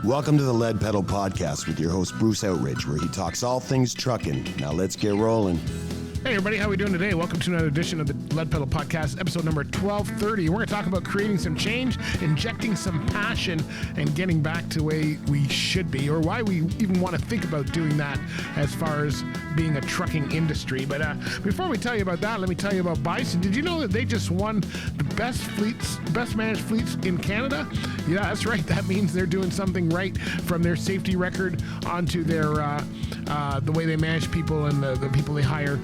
Welcome to the Lead Pedal Podcast with your host, Bruce Outridge, where he talks all things trucking. Now let's get rolling. Hey everybody, how are we doing today? Welcome to another edition of the Lead Pedal Podcast, episode number 1230. We're going to talk about creating some change, injecting some passion, and getting back to the way we should be, or why we even want to think about doing that as far as being a trucking industry. But before we tell you about that, let me tell you about Bison. Did you know that they just won the best managed fleets in Canada? Yeah, that's right. That means they're doing something right, from their safety record onto their the way they manage people and the people they hire.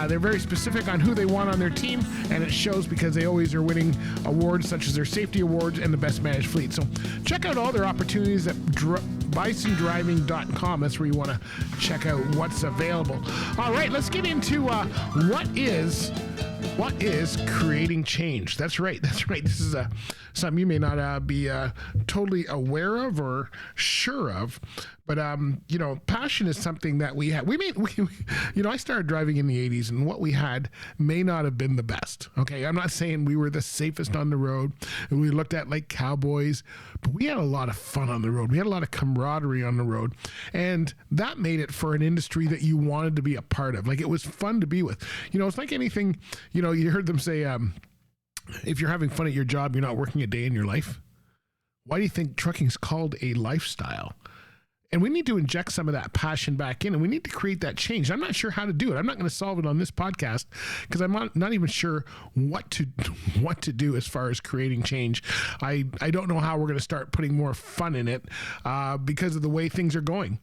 They're very specific on who they want on their team, and it shows because they always are winning awards such as their safety awards and the best managed fleet. So check out all their opportunities at bisondriving.com. That's where you want to check out what's available. All right, let's get into what is creating change. That's right. This is something you may not be totally aware of or sure of, but passion is something that we have. I started driving in the 80s, and what we had may not have been the best. Okay, I'm not saying we were the safest on the road, and we looked at like cowboys, but we had a lot of fun on the road. We had a lot of camaraderie on the road, and that made it for an industry that you wanted to be a part of. Like, it was fun to be with. It's like anything. You heard them say, if you're having fun at your job, you're not working a day in your life. Why do you think trucking is called a lifestyle? And we need to inject some of that passion back in, and we need to create that change. I'm not sure how to do it. I'm not going to solve it on this podcast because I'm not even sure what to do as far as creating change. I don't know how we're going to start putting more fun in it because of the way things are going.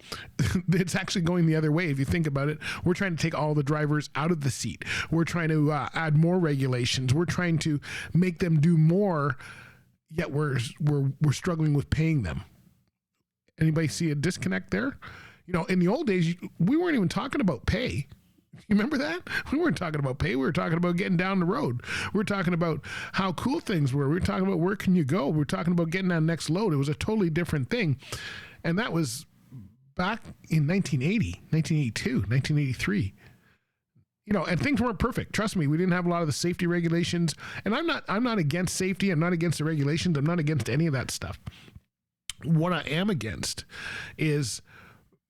It's actually going the other way. If you think about it, we're trying to take all the drivers out of the seat. We're trying to add more regulations. We're trying to make them do more, yet we're struggling with paying them. Anybody see a disconnect there? In the old days, we weren't even talking about pay. You remember that? We weren't talking about pay. We were talking about getting down the road. We were talking about how cool things were. We were talking about where can you go. We were talking about getting that next load. It was a totally different thing. And that was back in 1980, 1982, 1983. And things weren't perfect. Trust me, we didn't have a lot of the safety regulations. And I'm not against safety. I'm not against the regulations. I'm not against any of that stuff. What I am against is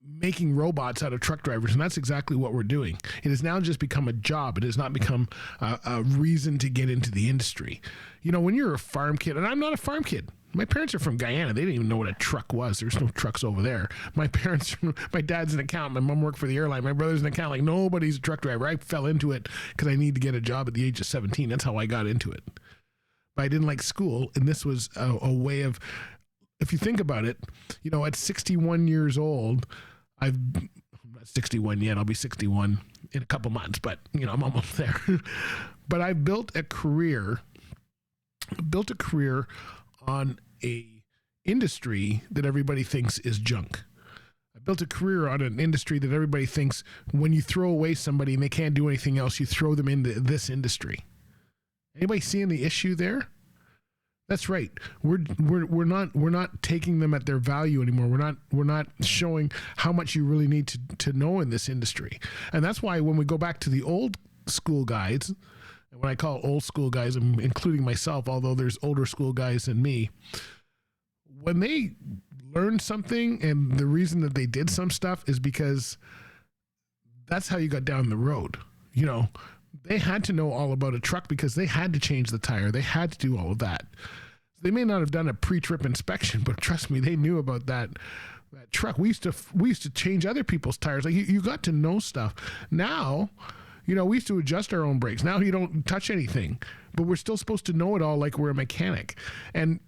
making robots out of truck drivers, and that's exactly what we're doing. It has now just become a job. It has not become a reason to get into the industry. When you're a farm kid, and I'm not a farm kid. My parents are from Guyana. They didn't even know what a truck was. There's no trucks over there. My dad's an accountant. My mom worked for the airline. My brother's an accountant. Like, nobody's a truck driver. I fell into it because I needed to get a job at the age of 17. That's how I got into it. But I didn't like school, and this was a way of... If you think about it, at 61 years old, I'm not 61 yet. I'll be 61 in a couple months, but I'm almost there. But I built a career on a industry that everybody thinks is junk. I built a career on an industry that everybody thinks when you throw away somebody and they can't do anything else, you throw them into this industry. Anybody seeing the issue there? That's right. We're not taking them at their value anymore. We're not showing how much you really need to know in this industry. And that's why when we go back to the old school guys, and when I call old school guys, I'm including myself, although there's older school guys than me, when they learned something, and the reason that they did some stuff is because that's how you got down the road. They had to know all about a truck because they had to change the tire. They had to do all of that. They may not have done a pre-trip inspection, but trust me, they knew about that truck. We used to change other people's tires. Like you got to know stuff. Now, we used to adjust our own brakes. Now you don't touch anything, but we're still supposed to know it all like we're a mechanic. And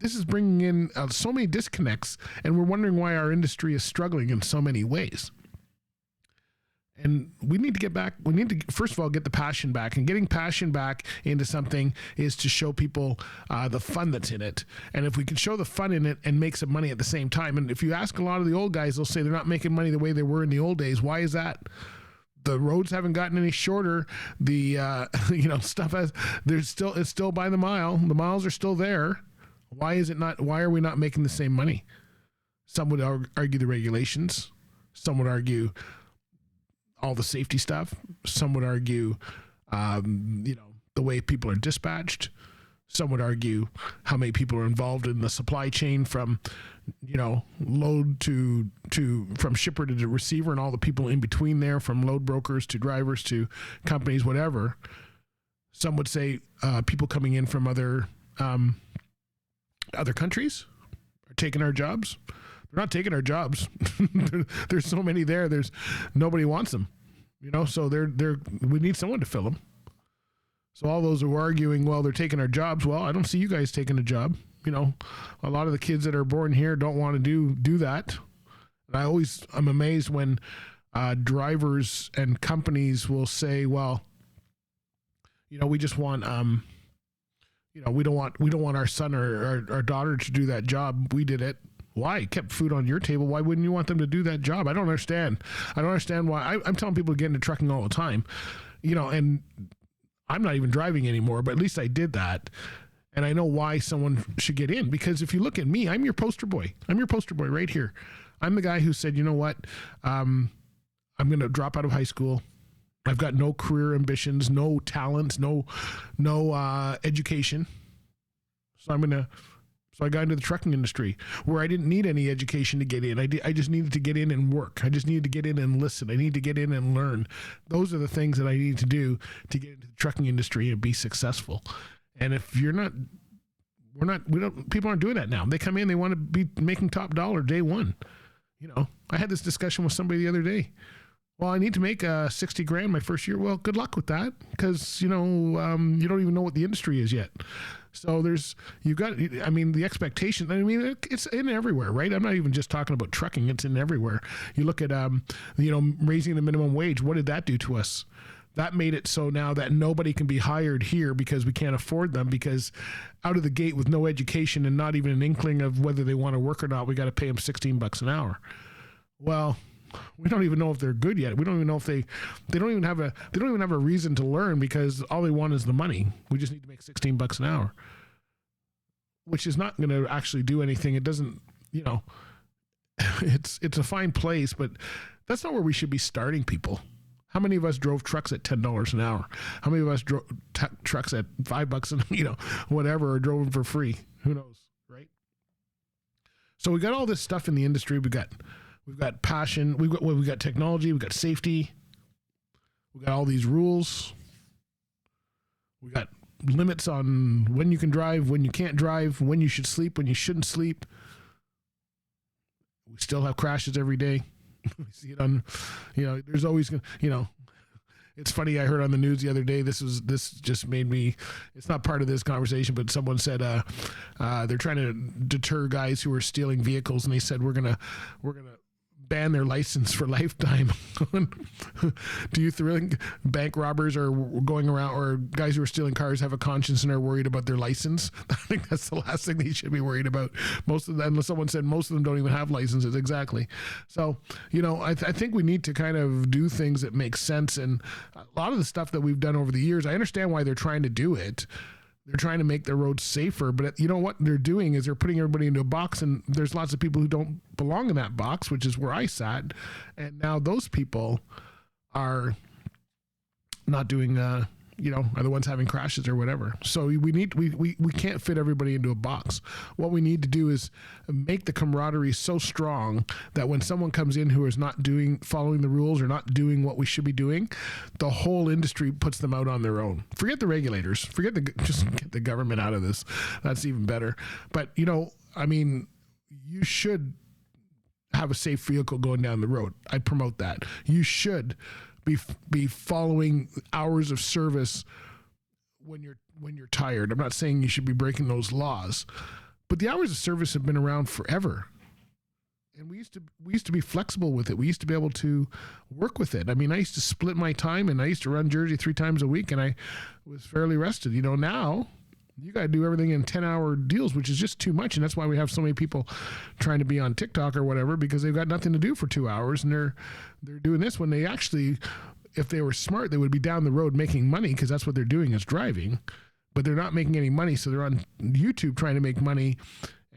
this is bringing in so many disconnects, and we're wondering why our industry is struggling in so many ways. And we need to get back. We need to, first of all, get the passion back. And getting passion back into something is to show people the fun that's in it. And if we can show the fun in it and make some money at the same time. And if you ask a lot of the old guys, they'll say they're not making money the way they were in the old days. Why is that? The roads haven't gotten any shorter. The stuff it's still by the mile. The miles are still there. Why are we not making the same money? Some would argue the regulations. Some would argue all the safety stuff. Some would argue, the way people are dispatched. Some would argue how many people are involved in the supply chain from load to from shipper to the receiver and all the people in between there, from load brokers to drivers to companies, whatever. Some would say people coming in from other countries are taking our jobs. They're not taking our jobs. There's so many there. There's nobody wants them, so we need someone to fill them. So all those who are arguing, well, they're taking our jobs. Well, I don't see you guys taking a job. A lot of the kids that are born here don't want to do that. And I'm amazed when drivers and companies will say, well, we just want, we don't want our son or our daughter to do that job. We did it. Why? Kept food on your table. Why wouldn't you want them to do that job? I don't understand. I don't understand why. I'm telling people to get into trucking all the time, and I'm not even driving anymore, but at least I did that. And I know why someone should get in, because if you look at me, I'm your poster boy. I'm your poster boy right here. I'm the guy who said, you know what? I'm going to drop out of high school. I've got no career ambitions, no talents, no education. So I got into the trucking industry where I didn't need any education to get in. I just needed to get in and work. I just needed to get in and listen. I need to get in and learn. Those are the things that I need to do to get into the trucking industry and be successful. And if you're not, people aren't doing that now. They come in, they want to be making top dollar day one. I had this discussion with somebody the other day. Well, I need to make $60,000 my first year. Well, good luck with that, because you don't even know what the industry is yet. So the expectation. It's in everywhere, right? I'm not even just talking about trucking. It's in everywhere. You look at raising the minimum wage. What did that do to us? That made it so now that nobody can be hired here because we can't afford them, because out of the gate with no education and not even an inkling of whether they want to work or not, we got to pay them $16 an hour. Well, we don't even know if they're good yet. We don't even know if they don't even have a reason to learn, because all they want is the money. We just need to make $16 an hour, which is not going to actually do anything. It doesn't, it's a fine place, but that's not where we should be starting people. How many of us drove trucks at $10 an hour? How many of us drove trucks at $5 and whatever, or drove them for free? Who knows, right? So we got all this stuff in the industry. We've got passion. We've got technology. We've got safety. We've got all these rules. We got limits on when you can drive, when you can't drive, when you should sleep, when you shouldn't sleep. We still have crashes every day. We see it on, there's always, it's funny. I heard on the news the other day, this just made me, it's not part of this conversation, but someone said, they're trying to deter guys who are stealing vehicles. And they said, we're going to ban their license for lifetime. Do you think bank robbers are going around, or guys who are stealing cars have a conscience and are worried about their license? I think that's the last thing they should be worried about. Most of them, unless someone said most of them don't even have licenses. Exactly. So, I think we need to kind of do things that make sense. And a lot of the stuff that we've done over the years, I understand why they're trying to do it. They're trying to make the roads safer, but you know what they're doing is they're putting everybody into a box, and there's lots of people who don't belong in that box, which is where I sat. And now those people are not doing, are the ones having crashes or whatever. So we can't fit everybody into a box. What we need to do is make the camaraderie so strong that when someone comes in who is not following the rules or not doing what we should be doing, the whole industry puts them out on their own. Forget the regulators. Just get the government out of this. That's even better. But, you should have a safe vehicle going down the road. I promote that. You should be following hours of service when you're tired. I'm not saying you should be breaking those laws, but the hours of service have been around forever. And we used to be flexible with it. We used to be able to work with it. I used to split my time, and I used to run Jersey 3 times a week, and I was fairly rested. Now you got to do everything in 10-hour deals, which is just too much. And that's why we have so many people trying to be on TikTok or whatever, because they've got nothing to do for 2 hours, and they're doing this when they actually, if they were smart, they would be down the road making money, because that's what they're doing is driving, but they're not making any money. So they're on YouTube trying to make money.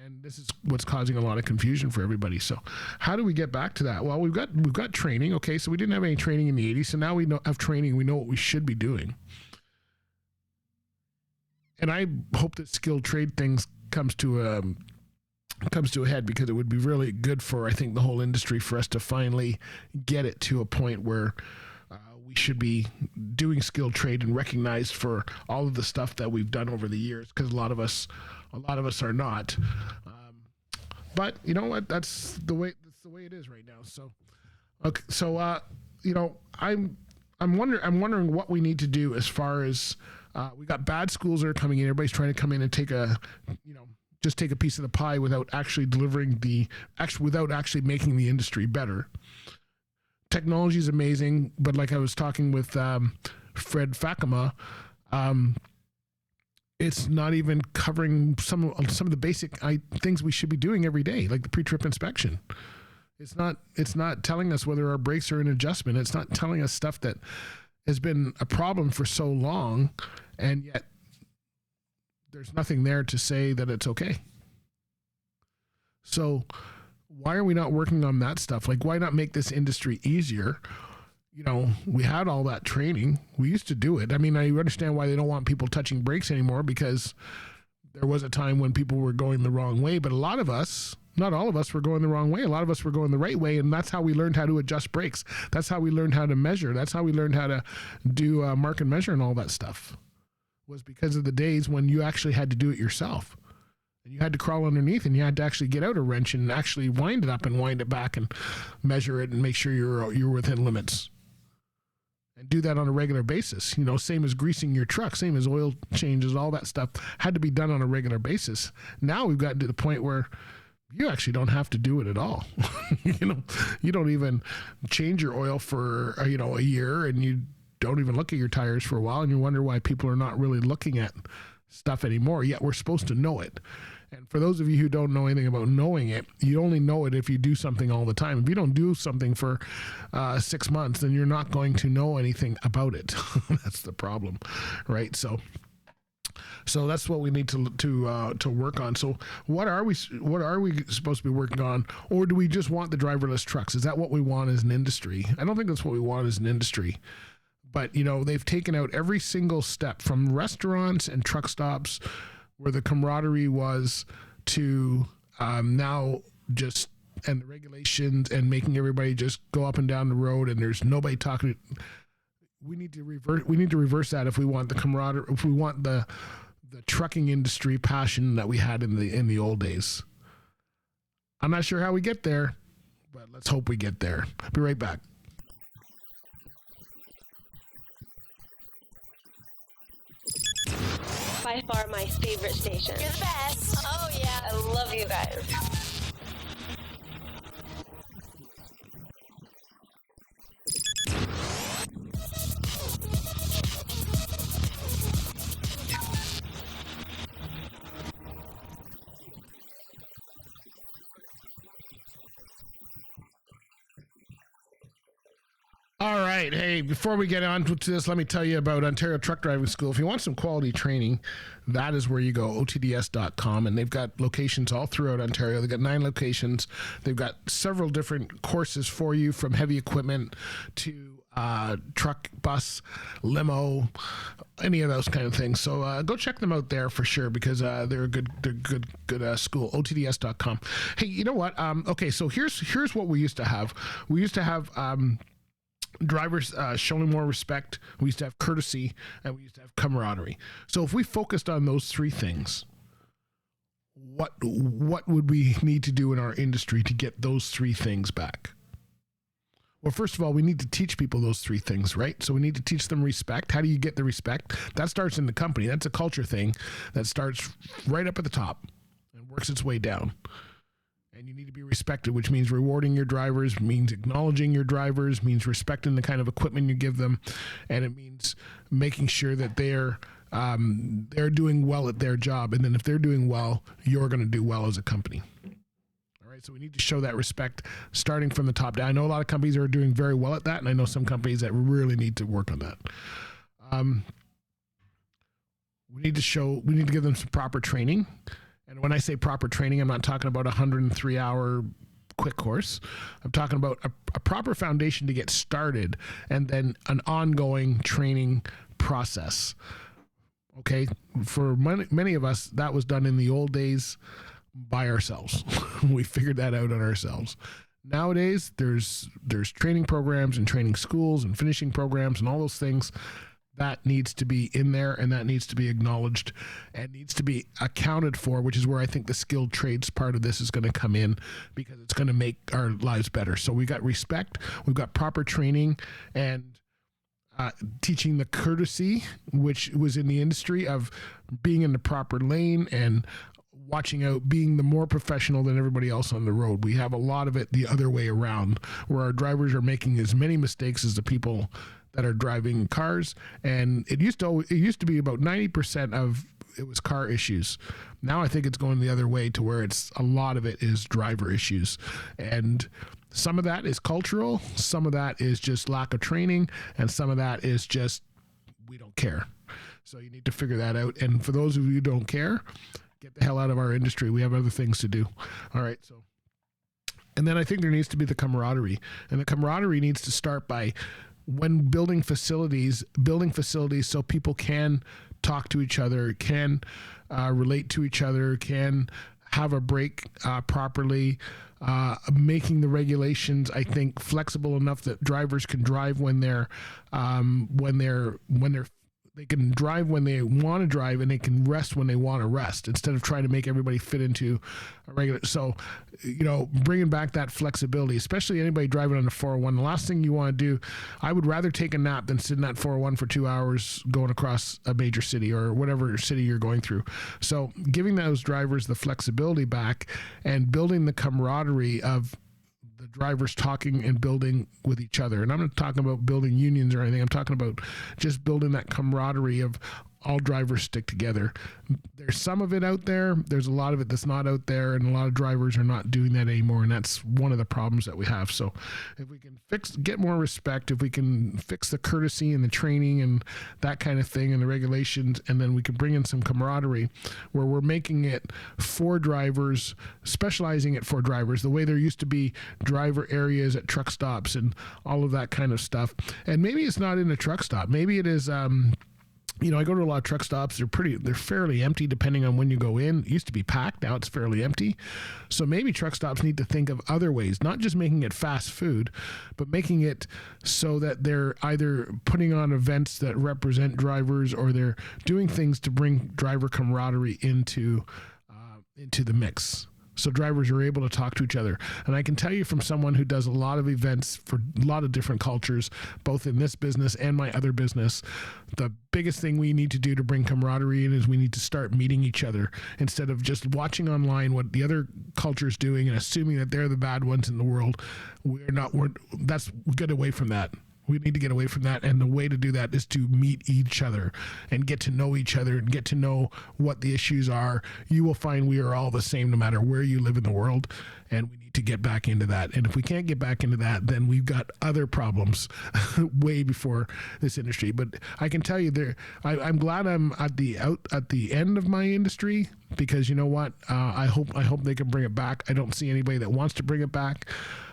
And this is what's causing a lot of confusion for everybody. So how do we get back to that? Well, we've got training. Okay. So we didn't have any training in the 80s. So now we have training. We know what we should be doing. And I hope that skilled trade things comes to comes to a head, because it would be really good for, I think, the whole industry for us to finally get it to a point where we should be doing skilled trade and recognized for all of the stuff that we've done over the years, because a lot of us are not. But you know what? That's the way it is right now. So, okay. So, you know, I'm wondering what we need to do as far as we got bad schools that are coming in. Everybody's trying to come in and take a piece of the pie without actually without actually making the industry better. Technology is amazing, but like I was talking with Fred Fakama, it's not even covering some of the basic things we should be doing every day, like the pre-trip inspection. It's not telling us whether our brakes are in adjustment. It's not telling us stuff that has been a problem for so long, and yet there's nothing there to say that it's okay. So why are we not working on that stuff? Like, why not make this industry easier? You know, we had all that training. We used to do it. I mean, I understand why they don't want people touching brakes anymore, because there was a time when people were going the wrong way, but a lot of us, not all of us, were going the wrong way. A lot of us were going the right way, and that's how we learned how to adjust brakes. That's how we learned how to measure. That's how we learned how to do mark and measure and all that stuff, was because of the days when you actually had to do it yourself. And you had to crawl underneath, and you had to actually get out a wrench and actually wind it up and wind it back and measure it and make sure you're within limits. And do that on a regular basis. You know, same as greasing your truck, same as oil changes, all that stuff had to be done on a regular basis. Now we've gotten to the point where you actually don't have to do it at all. You know, you don't even change your oil for, a year, and you don't even look at your tires for a while, and you wonder why people are not really looking at stuff anymore, yet we're supposed to know it. And for those of you who don't know anything about knowing it, you only know it if you do something all the time. If you don't do something for 6 months, then you're not going to know anything about it. That's the problem, right? So that's what we need to work on. So what are we supposed to be working on, or do we just want the driverless trucks? Is that what we want as an industry? I don't think that's what we want as an industry. But, you know, they've taken out every single step from restaurants and truck stops where the camaraderie was to now just, and the regulations and making everybody just go up and down the road and there's nobody talking. We need to reverse that if we want the camaraderie, if we want the trucking industry passion that we had in the old days. I'm not sure how we get there, but let's hope we get there. I'll be right back. By far my favorite station. You're the best. Oh, yeah. I love you guys. All right. Hey, before we get on to this, let me tell you about Ontario Truck Driving School. If you want some quality training, that is where you go, otds.com. And they've got locations all throughout Ontario. They've got 9 locations. They've got several different courses for you, from heavy equipment to truck, bus, limo, any of those kind of things. So go check them out there for sure, because they're a good school, otds.com. Hey, you know what? Okay, so here's what we used to have. We used to have drivers showing more respect. We used to have courtesy, and we used to have camaraderie. So if we focused on those 3 things, what would we need to do in our industry to get those 3 things back? Well, first of all, we need to teach people those 3 things, right? So we need to teach them respect. How do you get the respect? That starts in the company. That's a culture thing that starts right up at the top and works its way down. And you need to be respected, which means rewarding your drivers, means acknowledging your drivers, means respecting the kind of equipment you give them, and it means making sure that they're doing well at their job. And then if they're doing well, you're going to do well as a company. All right, so we need to show that respect starting from the top down. I know a lot of companies are doing very well at that, and I know some companies that really need to work on that. We need to give them some proper training. And when I say proper training, I'm not talking about a 103-hour quick course. I'm talking about a proper foundation to get started, and then an ongoing training process. Okay, for many of us, that was done in the old days, by ourselves. We figured that out on ourselves. Nowadays, there's training programs and training schools and finishing programs and all those things that needs to be in there, and that needs to be acknowledged and needs to be accounted for, which is where I think the skilled trades part of this is going to come in, because it's going to make our lives better. So we got respect, we've got proper training, and teaching the courtesy, which was in the industry of being in the proper lane and watching out, being the more professional than everybody else on the road. We have a lot of it the other way around, where our drivers are making as many mistakes as the people that are driving cars. And it used to be about 90% of it was car issues. Now I think it's going the other way, to where it's a lot of it is driver issues. And some of that is cultural, some of that is just lack of training, and some of that is just we don't care. So you need to figure that out. And for those of you who don't care, get the hell out of our industry. We have other things to do. All right. So, and then I think there needs to be the camaraderie, and the camaraderie needs to start by, when building facilities so people can talk to each other, can relate to each other, can have a break properly, making the regulations, I think, flexible enough that drivers can drive they can drive when they want to drive, and they can rest when they want to rest, instead of trying to make everybody fit into a regular. So, bringing back that flexibility, especially anybody driving on the 401. The last thing you want to do, I would rather take a nap than sit in that 401 for 2 hours going across a major city or whatever city you're going through. So giving those drivers the flexibility back, and building the camaraderie of the drivers talking and building with each other. And I'm not talking about building unions or anything. I'm talking about just building that camaraderie of all drivers stick together. There's some of it out there. There's a lot of it that's not out there, and a lot of drivers are not doing that anymore. And that's one of the problems that we have. So if we can get more respect, if we can fix the courtesy and the training and that kind of thing and the regulations, and then we can bring in some camaraderie where we're making it for drivers, specializing it for drivers, the way there used to be driver areas at truck stops and all of that kind of stuff. And maybe it's not in a truck stop. Maybe it is, I go to a lot of truck stops. They're fairly empty depending on when you go in. It used to be packed. Now it's fairly empty. So maybe truck stops need to think of other ways, not just making it fast food, but making it so that they're either putting on events that represent drivers, or they're doing things to bring driver camaraderie into the mix, so drivers are able to talk to each other. And I can tell you, from someone who does a lot of events for a lot of different cultures, both in this business and my other business, the biggest thing we need to do to bring camaraderie in is we need to start meeting each other, instead of just watching online what the other culture is doing and assuming that they're the bad ones in the world. We get away from that. We need to get away from that, and the way to do that is to meet each other and get to know each other and get to know what the issues are. You will find we are all the same no matter where you live in the world, and we need to get back into that. And if we can't get back into that, then we've got other problems way before this industry. But I can tell you, I'm glad I'm at the end of my industry, because you know what? I hope they can bring it back. I don't see anybody that wants to bring it back.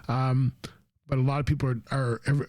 But a lot of people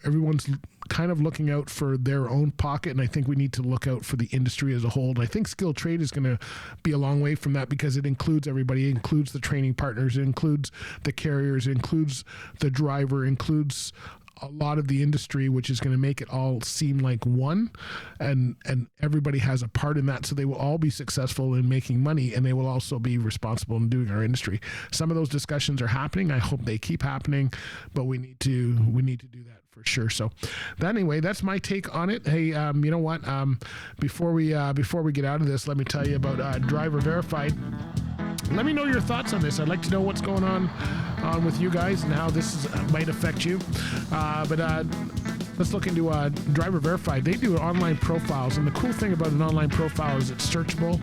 everyone's kind of looking out for their own pocket, and I think we need to look out for the industry as a whole. And I think skilled trade is going to be a long way from that, because it includes everybody. It includes the training partners. It includes the carriers. It includes the driver. It includes a lot of the industry, which is going to make it all seem like one, and everybody has a part in that, so they will all be successful in making money, and they will also be responsible in doing our industry. Some of those discussions are happening. I hope they keep happening, but we need to do that for sure. So anyway, that's my take on it. Hey, you know what? Before we get out of this, let me tell you about Driver Verified. Let me know your thoughts on this. I'd like to know what's going on with you guys and how this might affect you. But let's look into Driver Verified. They do online profiles, and the cool thing about an online profile is it's searchable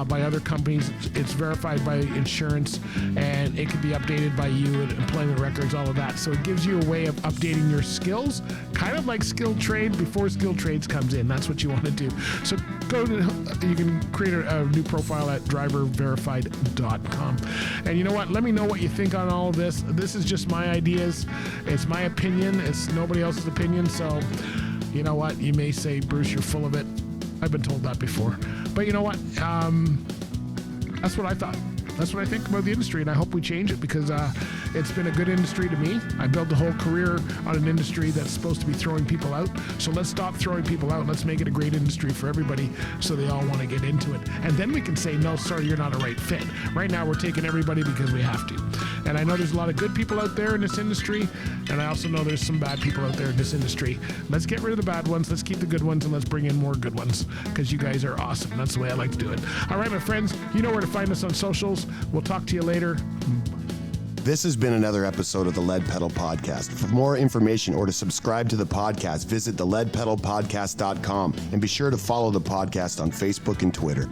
by other companies. It's verified by insurance, and it can be updated by you and employment records, all of that. So it gives you a way of updating your skills, kind of like skilled trade before skilled trades comes in. That's what you want to do. So you can create a new profile at driververified.com. And you know what? Let me know what you think on all of this. This is just my ideas. It's my opinion. It's nobody else's opinion. So you know what? You may say, Bruce, you're full of it. I've been told that before. But you know what? That's what I thought. That's what I think about the industry, and I hope we change it because it's been a good industry to me. I built a whole career on an industry that's supposed to be throwing people out. So let's stop throwing people out. Let's make it a great industry for everybody so they all want to get into it. And then we can say, no, sorry, you're not a right fit. Right now, we're taking everybody because we have to. And I know there's a lot of good people out there in this industry, and I also know there's some bad people out there in this industry. Let's get rid of the bad ones. Let's keep the good ones, and let's bring in more good ones because you guys are awesome. That's the way I like to do it. All right, my friends, you know where to find us on socials. We'll talk to you later. This has been another episode of the Lead Pedal Podcast. For more information or to subscribe to the podcast, visit theleadpedalpodcast.com and be sure to follow the podcast on Facebook and Twitter.